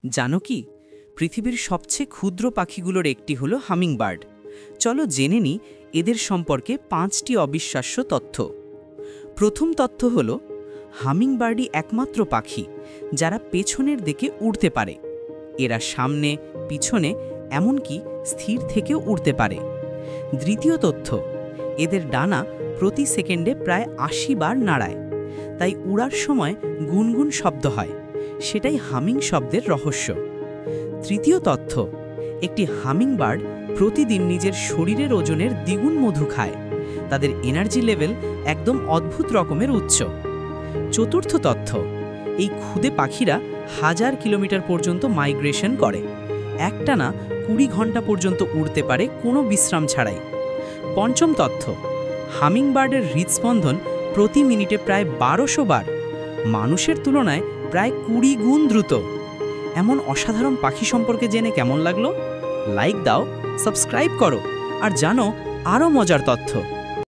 জানো কি, পৃথিবীর সবচেয়ে ক্ষুদ্র পাখিগুলোর একটি হলো হামিংবার্ড। চলো জেনে নিই এদের সম্পর্কে 5টি অবিশ্বাস্য তথ্য। প্রথম তথ্য হলো, হামিংবার্ডই একমাত্র পাখি যারা পেছনের দিকে উড়তে পারে। এরা সামনে, পিছনে, এমনকি স্থির থেকেও উড়তে পারে। দ্বিতীয় তথ্য, এদের ডানা প্রতি সেকেন্ডে প্রায় 80 বার নাড়ায়, তাই উড়ার সময় গুনগুন শব্দ হয়। সেটাই হামিং শব্দের রহস্য। তৃতীয় তথ্য, একটি হামিংবার্ড প্রতিদিন নিজের শরীরের ওজনের দ্বিগুণ মধু খায়। তাদের এনার্জি লেভেল একদম অদ্ভুত রকমের উচ্চ। চতুর্থ তথ্য, এই ক্ষুদে পাখিরা 1000 কিলোমিটার পর্যন্ত মাইগ্রেশন করে। একটানা 20 ঘন্টা পর্যন্ত উড়তে পারে কোনো বিশ্রাম ছাড়াই। পঞ্চম তথ্য, হামিংবার্ডের হৃদস্পন্দন প্রতি মিনিটে প্রায় 1200 বার, মানুষের তুলনায় প্রায় 20 গুণ দ্রুত। এমন অসাধারণ পাখি সম্পর্কে জেনে কেমন লাগলো? লাইক দাও, সাবস্ক্রাইব করো আর জানো আরও মজার তথ্য।